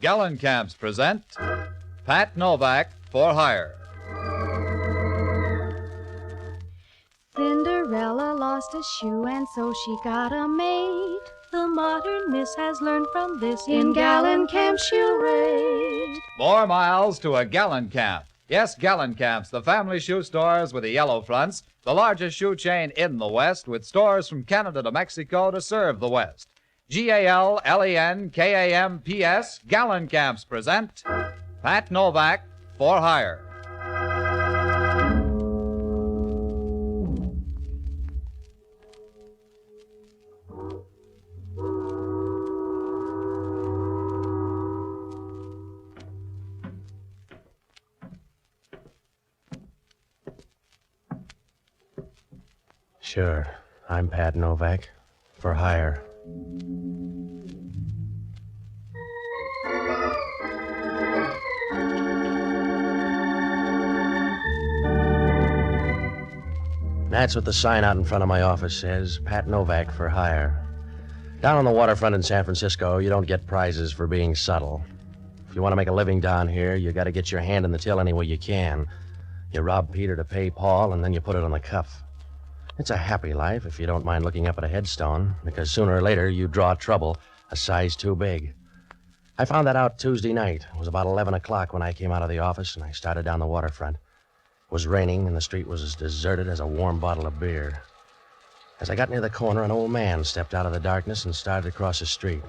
Gallon Camps present Pat Novak for Hire. Cinderella lost a shoe and so she got a maid. The modern miss has learned from this. In Gallon Camp she'll raid. More miles to a Gallon Camp. Yes, Gallon Camps, the family shoe stores with the yellow fronts, the largest shoe chain in the West, with stores from Canada to Mexico to serve the West. GALLENKAMPS, Gallon Camps present Pat Novak for Hire. Sure, I'm Pat Novak, for hire. That's what the sign out in front of my office says, Pat Novak, for hire. Down on the waterfront in San Francisco, you don't get prizes for being subtle. If you want to make a living down here, you got to get your hand in the till any way you can. You rob Peter to pay Paul, and then you put it on the cuff. It's a happy life if you don't mind looking up at a headstone, because sooner or later you draw trouble a size too big. I found that out Tuesday night. It was about 11 o'clock when I came out of the office, and I started down the waterfront. It was raining, and the street was as deserted as a warm bottle of beer. As I got near the corner, an old man stepped out of the darkness and started across the street.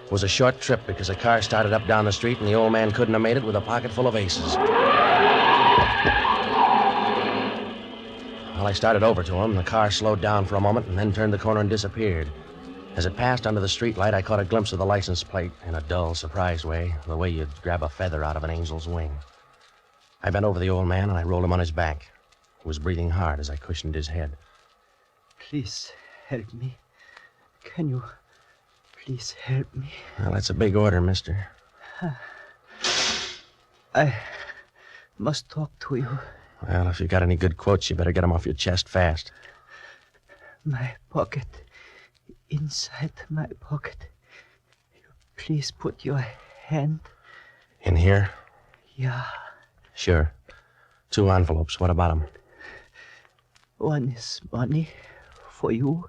It was a short trip because a car started up down the street, and the old man couldn't have made it with a pocket full of aces. Well, I started over to him. The car slowed down for a moment and then turned the corner and disappeared. As it passed under the streetlight, I caught a glimpse of the license plate in a dull, surprised way, the way you'd grab a feather out of an angel's wing. I bent over the old man and I rolled him on his back. He was breathing hard as I cushioned his head. Please help me. Can you please help me? Well, that's a big order, mister. I must talk to you. Well, if you got any good quotes, you better get them off your chest fast. My pocket. Inside my pocket. Please put your hand. In here? Yeah. Sure. 2 envelopes. What about them? One is money for you.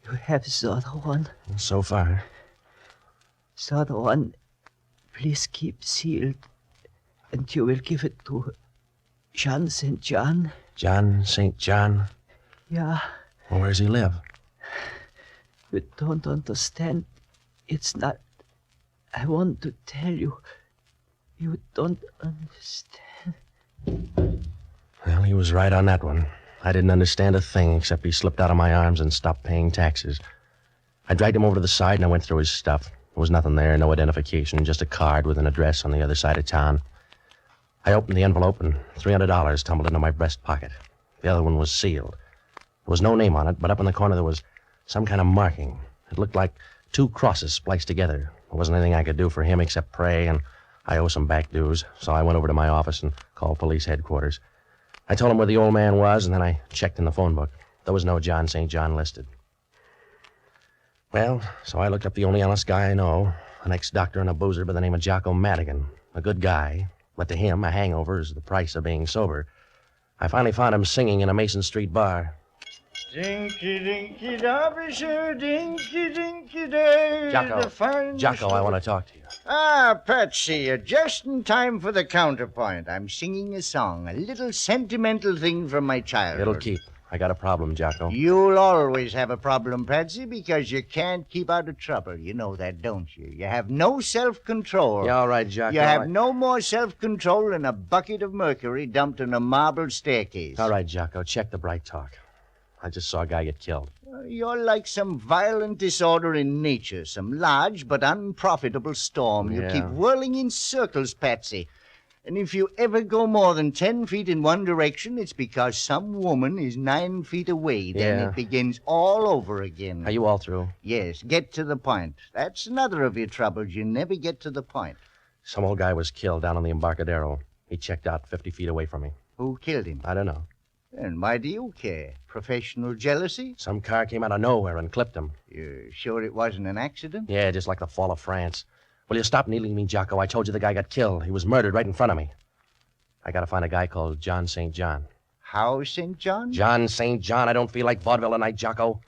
You have the other one. So far. The other one, please keep sealed. And you will give it to John St. John. John St. John? Yeah. Well, where does he live? You don't understand. It's not... I want to tell you. You don't understand. Well, he was right on that one. I didn't understand a thing except he slipped out of my arms and stopped paying taxes. I dragged him over to the side and I went through his stuff. There was nothing there, no identification, just a card with an address on the other side of town. I opened the envelope and $300 tumbled into my breast pocket. The other one was sealed. There was no name on it, but up in the corner there was some kind of marking. It looked like 2 crosses spliced together. There wasn't anything I could do for him except pray, and I owe some back dues, so I went over to my office and called police headquarters. I told them where the old man was, and then I checked in the phone book. There was no John St. John listed. Well, so I looked up the only honest guy I know, an ex-doctor and a boozer by the name of Jocko Madigan. A good guy, but to him, a hangover is the price of being sober. I finally found him singing in a Mason Street bar. Dinky, dinky, Derbyshire, dinky, dinky day. Jocko, I want to talk to you. Ah, Patsy, you're just in time for the counterpoint. I'm singing a song, a little sentimental thing from my childhood. It'll keep. I got a problem, Jocko. You'll always have a problem, Patsy, because you can't keep out of trouble. You know that, don't you? You have no self-control. Yeah, all right, Jocko. You have no more self-control than a bucket of mercury dumped in a marble staircase. All right, Jocko, check the bright talk. I just saw a guy get killed. You're like some violent disorder in nature, some large but unprofitable storm. You keep whirling in circles, Patsy. And if you ever go more than 10 feet in one direction, it's because some woman is 9 feet away. Then it begins all over again. Are you all through? Yes, get to the point. That's another of your troubles. You never get to the point. Some old guy was killed down on the Embarcadero. He checked out 50 feet away from me. Who killed him? I don't know. Then why do you care? Professional jealousy? Some car came out of nowhere and clipped him. You're sure it wasn't an accident? Yeah, just like the fall of France. Will you stop needling me, Jocko? I told you the guy got killed. He was murdered right in front of me. I gotta find a guy called John St. John. How, St. John? John St. John. I don't feel like vaudeville tonight, Jocko.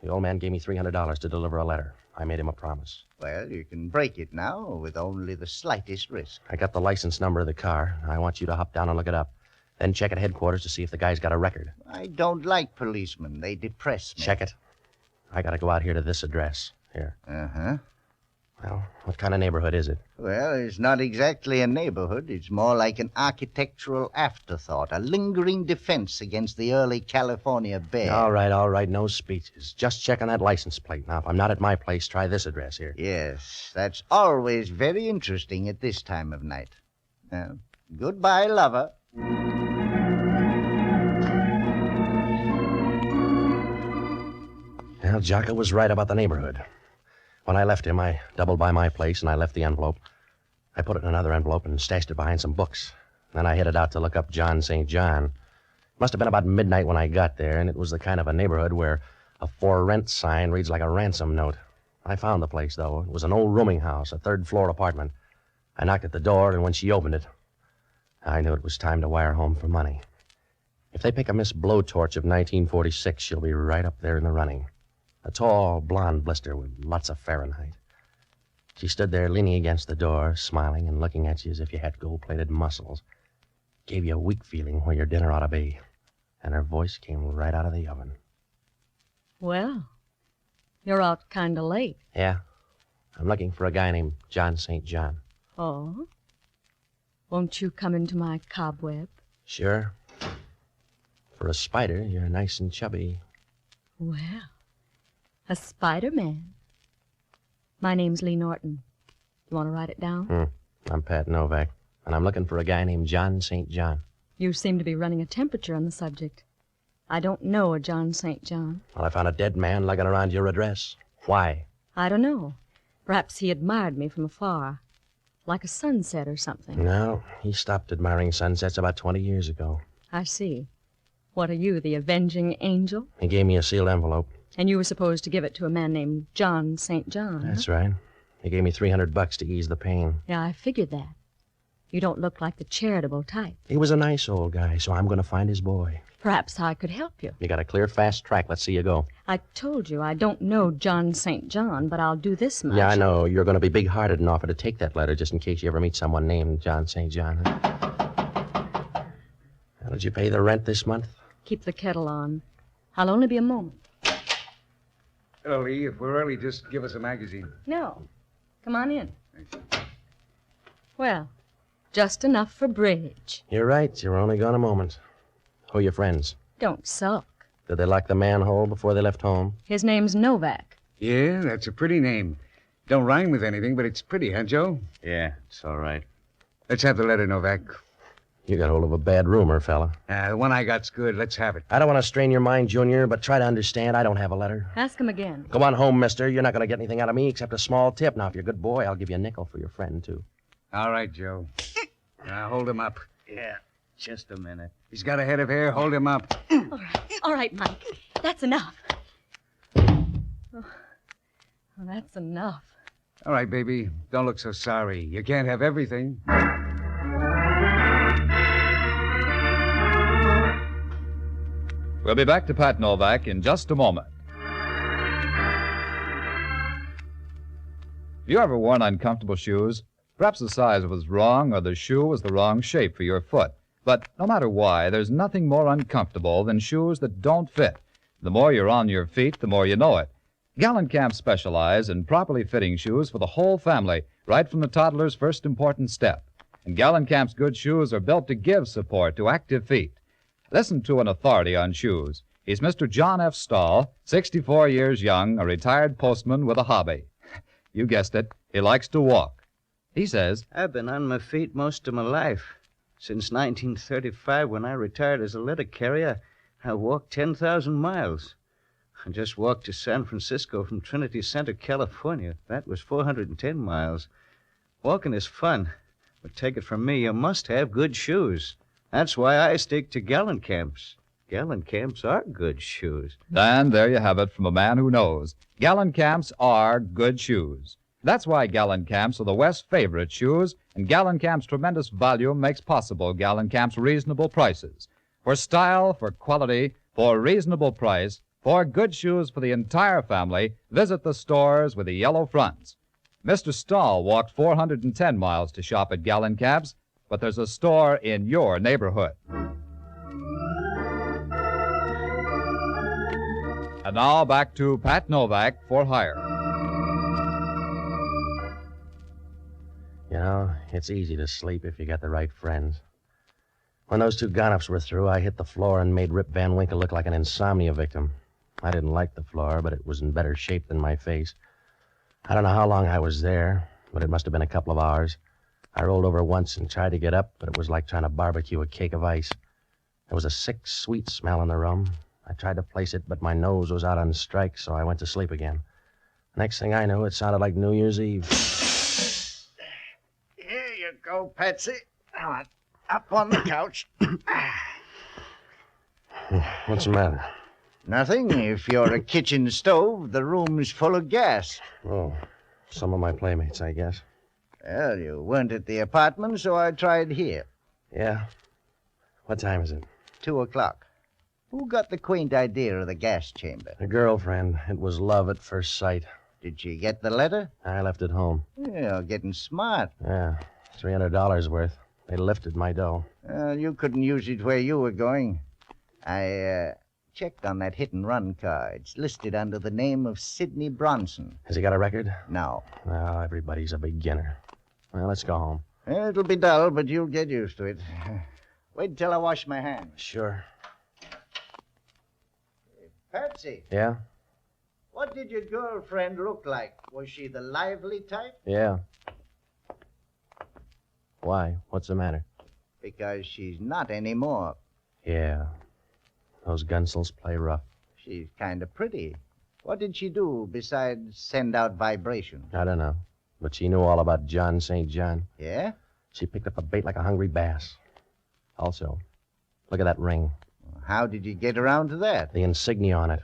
The old man gave me $300 to deliver a letter. I made him a promise. Well, you can break it now with only the slightest risk. I got the license number of the car. I want you to hop down and look it up. Then check at headquarters to see if the guy's got a record. I don't like policemen. They depress me. Check it. I gotta go out here to this address. Here. Uh-huh. Well, what kind of neighborhood is it? Well, it's not exactly a neighborhood. It's more like an architectural afterthought, a lingering defense against the early California bear. All right. No speeches. Just check on that license plate. Now, if I'm not at my place, try this address here. Yes, that's always very interesting at this time of night. Goodbye, lover. Well, Jocko was right about the neighborhood. When I left him, I doubled by my place, and I left the envelope. I put it in another envelope and stashed it behind some books. Then I headed out to look up John St. John. It must have been about midnight when I got there, and it was the kind of a neighborhood where a for rent sign reads like a ransom note. I found the place, though. It was an old rooming house, a third-floor apartment. I knocked at the door, and when she opened it, I knew it was time to wire home for money. If they pick a Miss Blowtorch of 1946, she'll be right up there in the running. A tall, blonde blister with lots of Fahrenheit. She stood there leaning against the door, smiling and looking at you as if you had gold-plated muscles. Gave you a weak feeling where your dinner ought to be. And her voice came right out of the oven. Well, you're out kind of late. Yeah. I'm looking for a guy named John St. John. Oh? Won't you come into my cobweb? Sure. For a spider, you're nice and chubby. Well, a Spider-Man. My name's Lee Norton. You want to write it down? I'm Pat Novak, and I'm looking for a guy named John St. John. You seem to be running a temperature on the subject. I don't know a John St. John. Well, I found a dead man lugging around your address. Why? I don't know. Perhaps he admired me from afar. Like a sunset or something. No, he stopped admiring sunsets about 20 years ago. I see. What are you, the avenging angel? He gave me a sealed envelope. And you were supposed to give it to a man named John St. John. That's right. He gave me $300 to ease the pain. Yeah, I figured that. You don't look like the charitable type. He was a nice old guy, so I'm going to find his boy. Perhaps I could help you. You got a clear, fast track. Let's see you go. I told you I don't know John St. John, but I'll do this much. Yeah, I know. You're going to be big-hearted and offer to take that letter just in case you ever meet someone named John St. John. How did you pay the rent this month? Keep the kettle on. I'll only be a moment. Hello, Lee. If we're early, just give us a magazine. No. Come on in. Well, just enough for bridge. You're right. You're only gone a moment. Who are your friends? Don't sulk. Did they lock the manhole before they left home? His name's Novak. Yeah, that's a pretty name. Don't rhyme with anything, but it's pretty, huh, Joe? Yeah, it's all right. Let's have the letter, Novak. You got hold of a bad rumor, fella. The one I got's good. Let's have it. I don't want to strain your mind, Junior, but try to understand I don't have a letter. Ask him again. Go on home, mister. You're not going to get anything out of me except a small tip. Now, if you're a good boy, I'll give you a nickel for your friend, too. All right, Joe. Now, hold him up. Yeah, just a minute. He's got a head of hair. Hold him up. All right, Mike. That's enough. Oh, that's enough. All right, baby. Don't look so sorry. You can't have everything. We'll be back to Pat Novak in just a moment. Have you ever worn uncomfortable shoes? Perhaps the size was wrong or the shoe was the wrong shape for your foot. But no matter why, there's nothing more uncomfortable than shoes that don't fit. The more you're on your feet, the more you know it. Gallenkamp specialize in properly fitting shoes for the whole family, right from the toddler's first important step. And Gallenkamp's good shoes are built to give support to active feet. Listen to an authority on shoes. He's Mr. John F. Stahl, 64 years young, a retired postman with a hobby. You guessed it, he likes to walk. He says, I've been on my feet most of my life. Since 1935, when I retired as a letter carrier, I walked 10,000 miles. I just walked to San Francisco from Trinity Center, California. That was 410 miles. Walking is fun, but take it from me, you must have good shoes. That's why I stick to Gallenkamps. Gallenkamps are good shoes. and there you have it from a man who knows. Gallenkamps are good shoes. That's why Gallenkamps are the West's favorite shoes, and Gallenkamp's tremendous volume makes possible Gallenkamp's reasonable prices. For style, for quality, for reasonable price, for good shoes for the entire family, visit the stores with the yellow fronts. Mr. Stahl walked 410 miles to shop at Gallenkamp's, but there's a store in your neighborhood. And now back to Pat Novak for hire. You know, it's easy to sleep if you got the right friends. When those two gun-ups were through, I hit the floor and made Rip Van Winkle look like an insomnia victim. I didn't like the floor, but it was in better shape than my face. I don't know how long I was there, but it must have been a couple of hours. I rolled over once and tried to get up, but it was like trying to barbecue a cake of ice. There was a sick, sweet smell in the room. I tried to place it, but my nose was out on strike, so I went to sleep again. Next thing I knew, it sounded like New Year's Eve. Here you go, Patsy. Now, up on the couch. What's the matter? Nothing. If you're a kitchen stove, the room's full of gas. Oh, some of my playmates, I guess. Well, you weren't at the apartment, so I tried here. Yeah? What time is it? 2:00. Who got the quaint idea of the gas chamber? A girlfriend. It was love at first sight. Did she get the letter? I left it home. You're getting smart. Yeah, $300 worth. They lifted my dough. You couldn't use it where you were going. I checked on that hit-and-run car. It's listed under the name of Sidney Bronson. Has he got a record? No. Well, everybody's a beginner. Well, let's go home. It'll be dull, but you'll get used to it. Wait till I wash my hands. Sure. Patsy, Yeah? what did your girlfriend look like? Was she the lively type? Yeah. Why? What's the matter? Because she's not anymore. Yeah. Those gunsels play rough. She's kind of pretty. What did she do besides send out vibrations? I don't know. But she knew all about John St. John. Yeah? She picked up a bait like a hungry bass. Also, look at that ring. How did you get around to that? The insignia on it.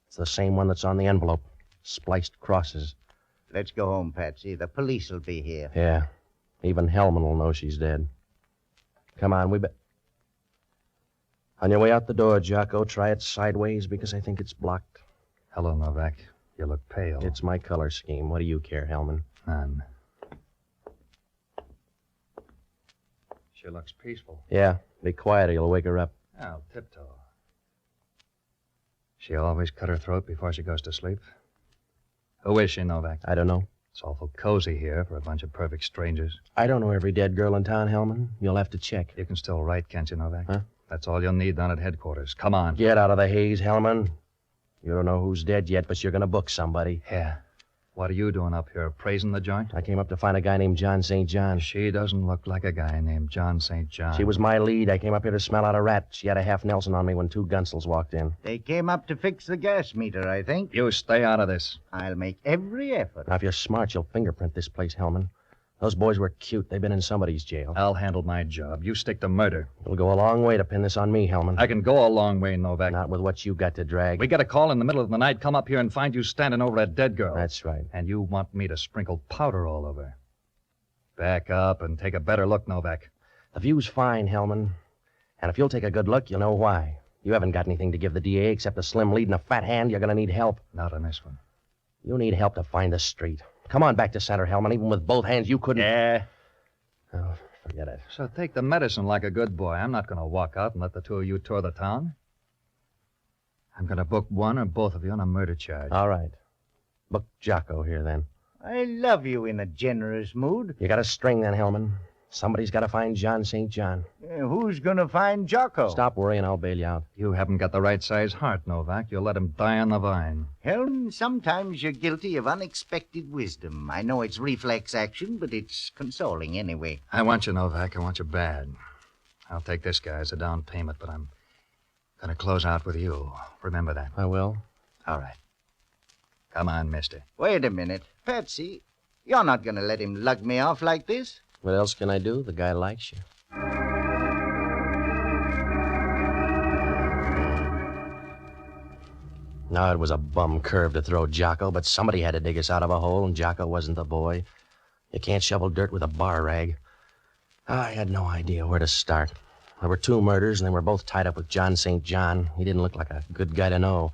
It's the same one that's on the envelope. Spliced crosses. Let's go home, Patsy. The police will be here. Yeah. Even Hellman will know she's dead. Come on, On your way out the door, Jocko, try it sideways because I think it's blocked. Hello, Novak. You look pale. It's my color scheme. What do you care, Hellman? None. She looks peaceful. Yeah. Be quiet or you'll wake her up. I'll tiptoe. She always cut her throat before she goes to sleep. Who is she, Novak? I don't know. It's awful cozy here for a bunch of perfect strangers. I don't know every dead girl in town, Hellman. You'll have to check. You can still write, can't you, Novak? Huh? That's all you'll need down at headquarters. Come on. Get out of the haze, Hellman. You don't know who's dead yet, but you're going to book somebody. Yeah. What are you doing up here, praising the joint? I came up to find a guy named John St. John. She doesn't look like a guy named John St. John. She was my lead. I came up here to smell out a rat. She had a half Nelson on me when two gunsels walked in. They came up to fix the gas meter, I think. You stay out of this. I'll make every effort. Now, if you're smart, you'll fingerprint this place, Hellman. Those boys were cute. They've been in somebody's jail. I'll handle my job. You stick to murder. It'll go a long way to pin this on me, Hellman. I can go a long way, Novak. Not with what you got to drag. We get a call in the middle of the night, come up here and find you standing over a dead girl. That's right. And you want me to sprinkle powder all over. Back up and take a better look, Novak. The view's fine, Hellman. And if you'll take a good look, you'll know why. You haven't got anything to give the DA except a slim lead and a fat hand. You're going to need help. Not on this one. You need help to find the street. Come on back to center, Hellman. Even with both hands, you couldn't... Yeah. Oh, forget it. So take the medicine like a good boy. I'm not going to walk out and let the two of you tour the town. I'm going to book one or both of you on a murder charge. All right. Book Jocko here, then. I love you in a generous mood. You got a string, then, Hellman. Somebody's got to find John St. John. Who's going to find Jocko? Stop worrying, I'll bail you out. You haven't got the right size heart, Novak. You'll let him die on the vine. Helm, sometimes you're guilty of unexpected wisdom. I know it's reflex action, but it's consoling anyway. I want you, Novak. I want you bad. I'll take this guy as a down payment, but I'm going to close out with you. Remember that. I will. All right. Come on, mister. Wait a minute. Patsy, you're not going to let him lug me off like this? What else can I do? The guy likes you. No, it was a bum curve to throw Jocko, but somebody had to dig us out of a hole, and Jocko wasn't the boy. You can't shovel dirt with a bar rag. I had no idea where to start. There were 2 murders, and they were both tied up with John St. John. He didn't look like a good guy to know.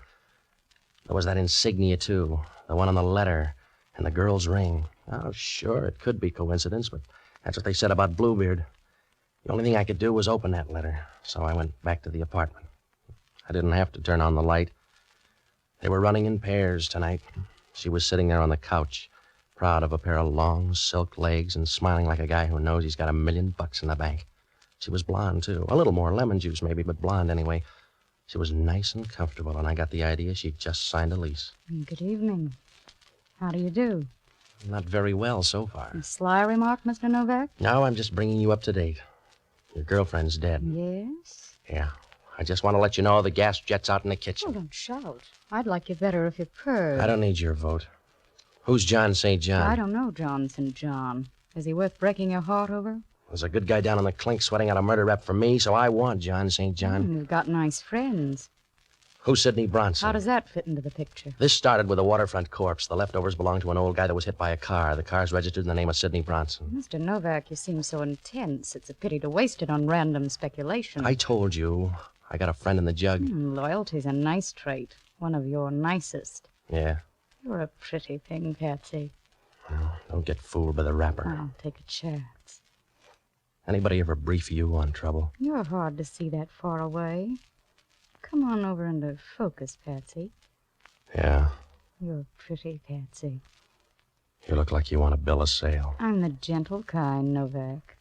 There was that insignia, too, the one on the letter, and the girl's ring. Oh, sure, it could be coincidence, but that's what they said about Bluebeard. The only thing I could do was open that letter, so I went back to the apartment. I didn't have to turn on the light. They were running in pairs tonight. She was sitting there on the couch, proud of a pair of long silk legs and smiling like a guy who knows he's got $1 million in the bank. She was blonde, too. A little more lemon juice, maybe, but blonde anyway. She was nice and comfortable, and I got the idea she'd just signed a lease. Good evening. How do you do? Not very well so far. A sly remark, Mr. Novak? No, I'm just bringing you up to date. Your girlfriend's dead. Yes? Yeah. I just want to let you know the gas jet's out in the kitchen. Oh, don't shout. I'd like you better if you purred. I don't need your vote. Who's John St. John? I don't know John St. John. Is he worth breaking your heart over? There's a good guy down on the clink sweating out a murder rap for me, so I want John St. John. You've got nice friends. Who's Sidney Bronson? How does that fit into the picture? This started with a waterfront corpse. The leftovers belong to an old guy that was hit by a car. The car's registered in the name of Sidney Bronson. Mr. Novak, you seem so intense. It's a pity to waste it on random speculation. I told you. I got a friend in the jug. Loyalty's a nice trait. One of your nicest. Yeah. You're a pretty thing, Patsy. Well, don't get fooled by the wrapper. I'll take a chance. Anybody ever brief you on trouble? You're hard to see that far away. Come on over into focus, Patsy. Yeah. You're pretty, Patsy. You look like you want to bill a sale. I'm the gentle kind, Novak.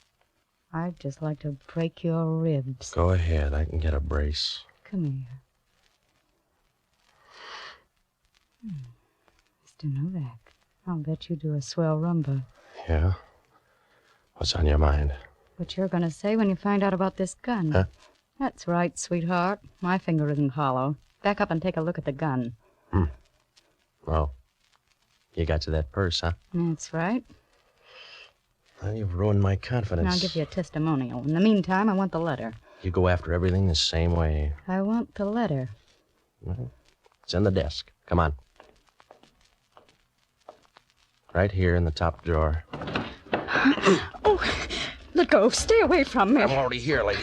I'd just like to break your ribs. Go ahead. I can get a brace. Come here. Mr. Novak, I'll bet you do a swell rumba. Yeah? What's on your mind? What you're going to say when you find out about this gun. Huh? That's right, sweetheart. My finger isn't hollow. Back up and take a look at the gun. Oh. You got to that purse, huh? That's right. Well, you've ruined my confidence. And I'll give you a testimonial. In the meantime, I want the letter. You go after everything the same way. I want the letter. Well, it's in the desk. Come on. Right here in the top drawer. Oh, let go. Stay away from me. I'm already here, lady.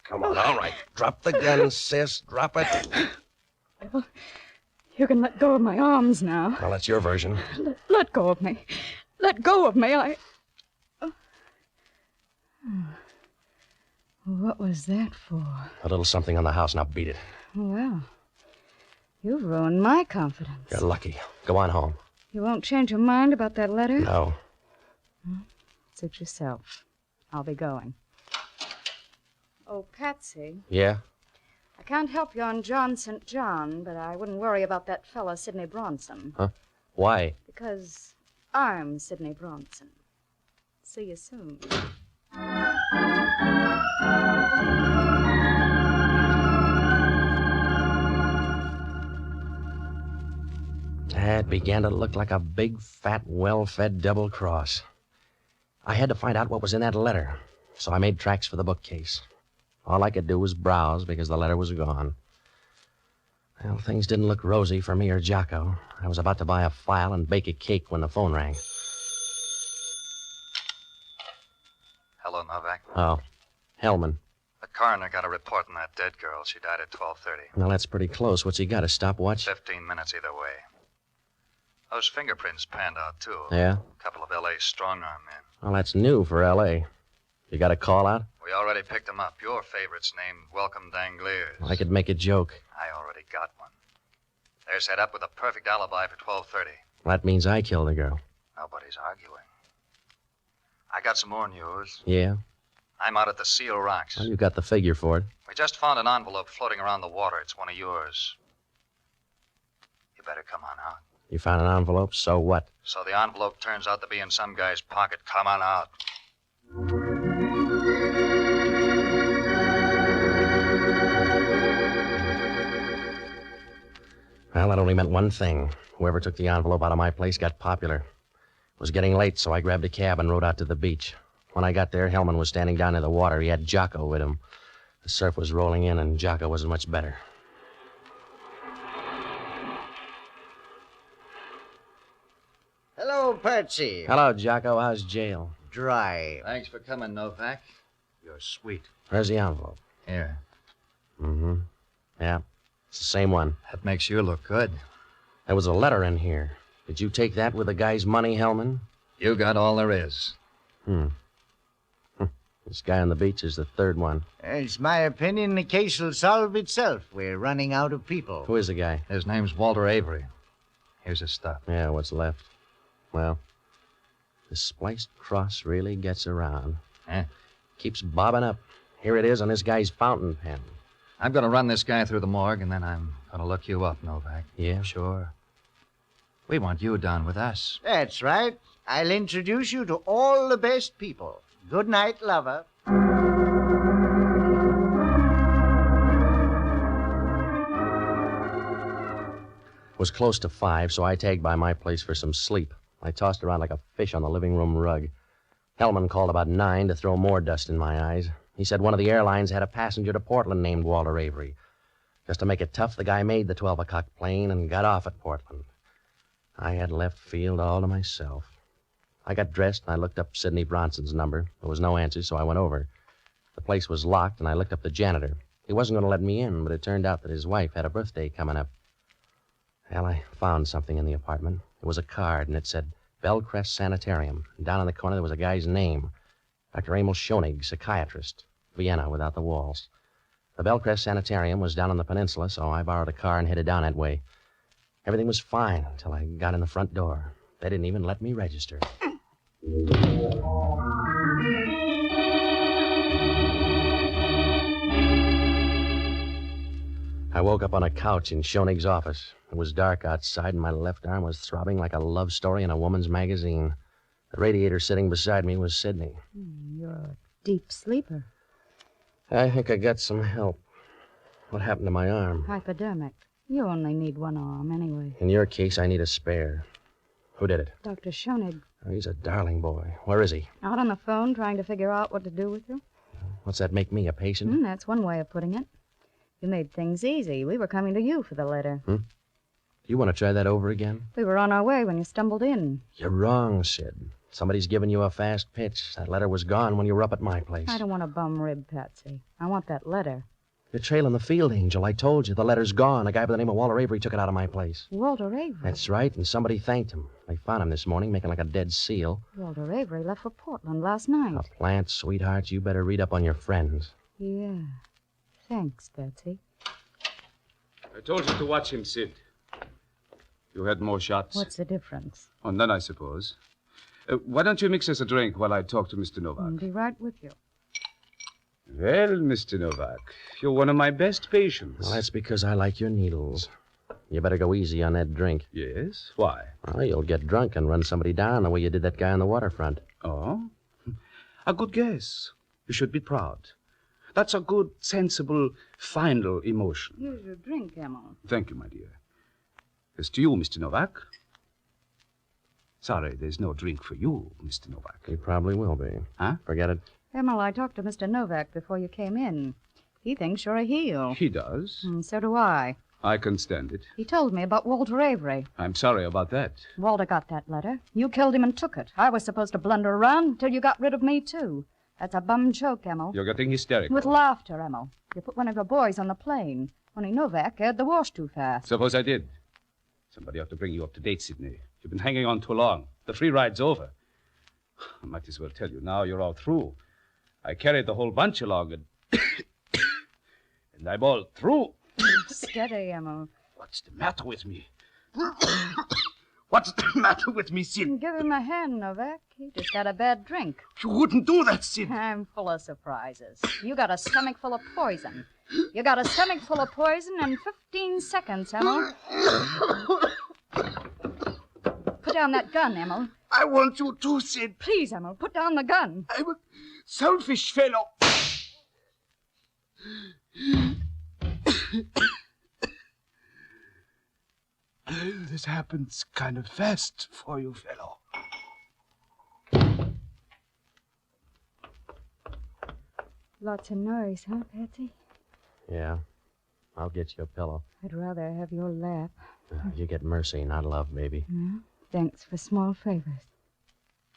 Come on, all right. Drop the gun, sis. Drop it. Well, you can let go of my arms now. Well, that's your version. Let go of me. Let go of me. What was that for? A little something on the house. Now beat it. Well, you've ruined my confidence. You're lucky. Go on home. You won't change your mind about that letter? No. Suit yourself. I'll be going. Oh, Patsy. Yeah? I can't help you on John St. John, but I wouldn't worry about that fella, Sidney Bronson. Huh? Why? Because I'm Sidney Bronson. See you soon. It began to look like a big, fat, well-fed double cross. I had to find out what was in that letter, so I made tracks for the bookcase. All I could do was browse because the letter was gone. Well, things didn't look rosy for me or Jocko. I was about to buy a file and bake a cake when the phone rang. Hello, Novak. Oh, Hellman. The coroner got a report on that dead girl. She died at 12:30. Well, that's pretty close. What's he got, a stopwatch? 15 minutes either way. Those fingerprints panned out, too. Yeah? A couple of L.A. strong-arm men. Well, that's new for L.A. You got a call out? We already picked them up. Your favorite's named Welcome Dangliers. I could make a joke. I already got one. They're set up with a perfect alibi for 12:30. That means I killed the girl. Nobody's arguing. I got some more news. Yeah? I'm out at the Seal Rocks. Well, you got the figure for it. We just found an envelope floating around the water. It's one of yours. You better come on out. You found an envelope, so what? So the envelope turns out to be in some guy's pocket. Come on out. Well, that only meant one thing. Whoever took the envelope out of my place got popular. It was getting late, so I grabbed a cab and rode out to the beach. When I got there, Hellman was standing down in the water. He had Jocko with him. The surf was rolling in, and Jocko wasn't much better. Hello, Patsy. Hello, Jocko. How's jail? Dry. Thanks for coming, Novak. You're sweet. Where's the envelope? Here. Mm-hmm. Yeah, it's the same one. That makes you look good. There was a letter in here. Did you take that with the guy's money, Hellman? You got all there is. This guy on the beach is the third one. It's my opinion the case will solve itself. We're running out of people. Who is the guy? His name's Walter Avery. Here's his stuff. Yeah, what's left? Well, the spliced cross really gets around. Eh? Keeps bobbing up. Here it is on this guy's fountain pen. I'm going to run this guy through the morgue, and then I'm going to look you up, Novak. Yeah? Sure. We want you down with us. That's right. I'll introduce you to all the best people. Good night, lover. It was close to 5, so I tagged by my place for some sleep. I tossed around like a fish on the living room rug. Hellman called about 9 to throw more dust in my eyes. He said one of the airlines had a passenger to Portland named Walter Avery. Just to make it tough, the guy made the 12 o'clock plane and got off at Portland. I had left field all to myself. I got dressed and I looked up Sidney Bronson's number. There was no answer, so I went over. The place was locked, and I looked up the janitor. He wasn't going to let me in, but it turned out that his wife had a birthday coming up. Well, I found something in the apartment. It was a card, and it said Bellcrest Sanitarium. And down in the corner there was a guy's name. Dr. Emil Schoenig, psychiatrist. Vienna, without the walls. The Bellcrest Sanitarium was down on the peninsula, so I borrowed a car and headed down that way. Everything was fine until I got in the front door. They didn't even let me register. I woke up on a couch in Schoenig's office. It was dark outside, and my left arm was throbbing like a love story in a woman's magazine. The radiator sitting beside me was Sidney. You're a deep sleeper. I think I got some help. What happened to my arm? Hypodermic. You only need one arm, anyway. In your case, I need a spare. Who did it? Dr. Schoenig. Oh, he's a darling boy. Where is he? Out on the phone trying to figure out what to do with you? What's that make me, a patient? That's one way of putting it. You made things easy. We were coming to you for the letter. You want to try that over again? We were on our way when you stumbled in. You're wrong, Sid. Somebody's given you a fast pitch. That letter was gone when you were up at my place. I don't want a bum rib, Patsy. I want that letter. You're trailing the field angel. I told you. The letter's gone. A guy by the name of Walter Avery took it out of my place. Walter Avery? That's right, and somebody thanked him. They found him this morning making like a dead seal. Walter Avery left for Portland last night. A plant, sweetheart. You better read up on your friends. Yeah. Thanks, Patsy. I told you to watch him, Sid. You had more shots. What's the difference? Oh, none, I suppose. Why don't you mix us a drink while I talk to Mr. Novak? I'll be right with you. Well, Mr. Novak, you're one of my best patients. Well, that's because I like your needles. You better go easy on that drink. Yes? Why? Well, you'll get drunk and run somebody down the way you did that guy on the waterfront. Oh? A good guess. You should be proud. That's a good, sensible, final emotion. Here's your drink, Emma. Thank you, my dear. It's to you, Mr. Novak. Sorry, there's no drink for you, Mr. Novak. He probably will be. Huh? Forget it. Emma, I talked to Mr. Novak before you came in. He thinks you're a heel. He does. And so do I. I can stand it. He told me about Walter Avery. I'm sorry about that. Walter got that letter. You killed him and took it. I was supposed to blunder around until you got rid of me, too. That's a bum joke, Emma. You're getting hysterical. With laughter, Emma. You put one of your boys on the plane. Only Novak aired the wash too fast. Suppose I did. Somebody ought to bring you up to date, Sidney. You've been hanging on too long. The free ride's over. I might as well tell you now you're all through. I carried the whole bunch along and... and I'm all through. Steady, Emma. What's the matter with me? What's the matter with me, Sid? Give him a hand, Novak. He just had a bad drink. You wouldn't do that, Sid. I'm full of surprises. You got a stomach full of poison. You got a stomach full of poison in 15 seconds, Emma. Put down that gun, Emma. I want you to, Sid. Please, Emma, put down the gun. I'm a selfish fellow. This happens kind of fast for you, fellow. Lots of noise, huh, Patsy? Yeah. I'll get you a pillow. I'd rather have your lap. You get mercy, not love, baby. Yeah? Thanks for small favors.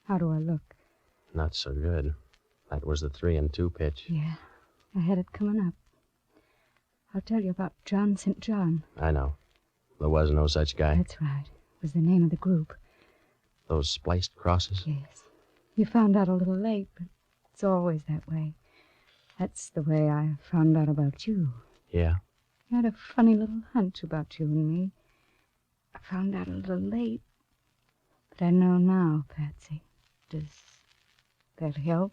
How do I look? Not so good. That was the 3-2 pitch. Yeah, I had it coming up. I'll tell you about John St. John. I know. There was no such guy. That's right. It was the name of the group. Those spliced crosses? Yes. You found out a little late, but it's always that way. That's the way I found out about you. Yeah? I had a funny little hunch about you and me. I found out a little late, but I know now, Patsy. Does that help?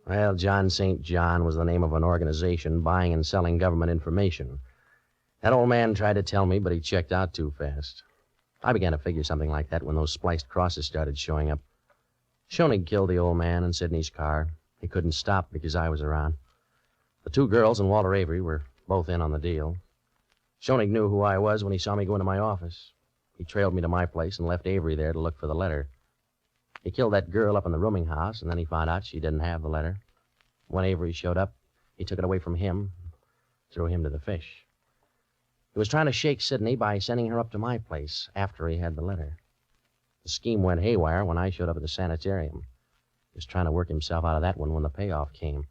Well, John St. John was the name of an organization buying and selling government information. That old man tried to tell me, but he checked out too fast. I began to figure something like that when those spliced crosses started showing up. Schoenig killed the old man in Sidney's car. He couldn't stop because I was around. The 2 girls and Walter Avery were both in on the deal. Schoenig knew who I was when he saw me go into my office. He trailed me to my place and left Avery there to look for the letter. He killed that girl up in the rooming house, and then he found out she didn't have the letter. When Avery showed up, he took it away from him, threw him to the fish. He was trying to shake Sidney by sending her up to my place after he had the letter. The scheme went haywire when I showed up at the sanitarium. He was trying to work himself out of that one when the payoff came.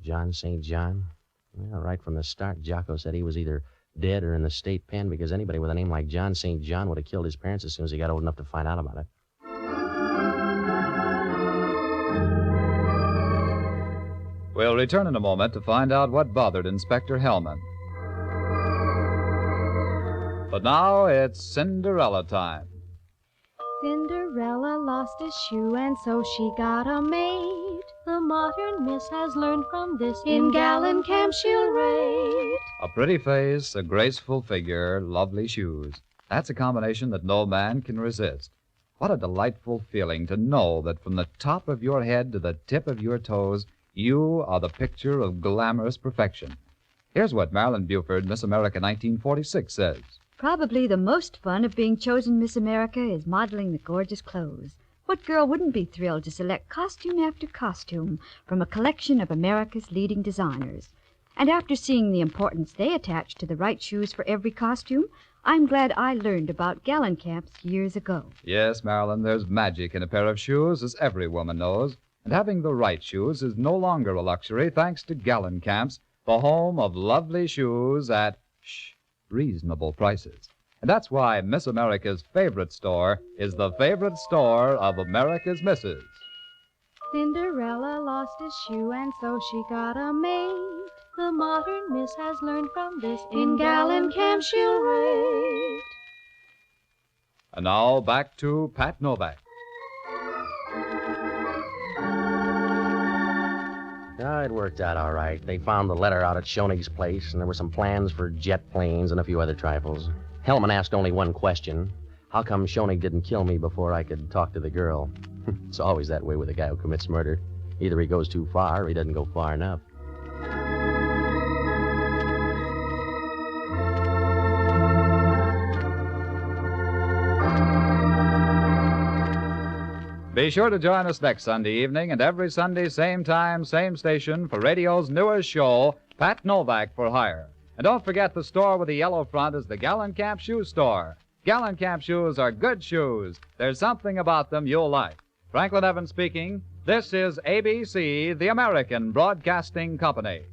John St. John? Well, right from the start, Jocko said he was either dead or in the state pen because anybody with a name like John St. John would have killed his parents as soon as he got old enough to find out about it. We'll return in a moment to find out what bothered Inspector Hellman. But now it's Cinderella time. Cinderella lost a shoe and so she got a maid. The modern miss has learned from this. In Gallon Camp she'll raid. A pretty face, a graceful figure, lovely shoes. That's a combination that no man can resist. What a delightful feeling to know that from the top of your head to the tip of your toes, you are the picture of glamorous perfection. Here's what Marilyn Buford, Miss America 1946, says. Probably the most fun of being chosen Miss America is modeling the gorgeous clothes. What girl wouldn't be thrilled to select costume after costume from a collection of America's leading designers? And after seeing the importance they attach to the right shoes for every costume, I'm glad I learned about Gallon Camps years ago. Yes, Marilyn, there's magic in a pair of shoes, as every woman knows. And having the right shoes is no longer a luxury thanks to Gallon Camps, the home of lovely shoes at, reasonable prices. And that's why Miss America's favorite store is the favorite store of America's misses. Cinderella lost a shoe and so she got a maid. The modern miss has learned from this. In Gallon Camp she'll raid. And now back to Pat Novak. It worked out all right. They found the letter out at Schoenig's place, and there were some plans for jet planes and a few other trifles. Hellman asked only one question. How come Schoenig didn't kill me before I could talk to the girl? It's always that way with a guy who commits murder. Either he goes too far or he doesn't go far enough. Be sure to join us next Sunday evening and every Sunday, same time, same station, for radio's newest show, Pat Novak for Hire. And don't forget the store with the yellow front is the Gallon Camp Shoe Store. Gallon Camp shoes are good shoes. There's something about them you'll like. Franklin Evans speaking. This is ABC, the American Broadcasting Company.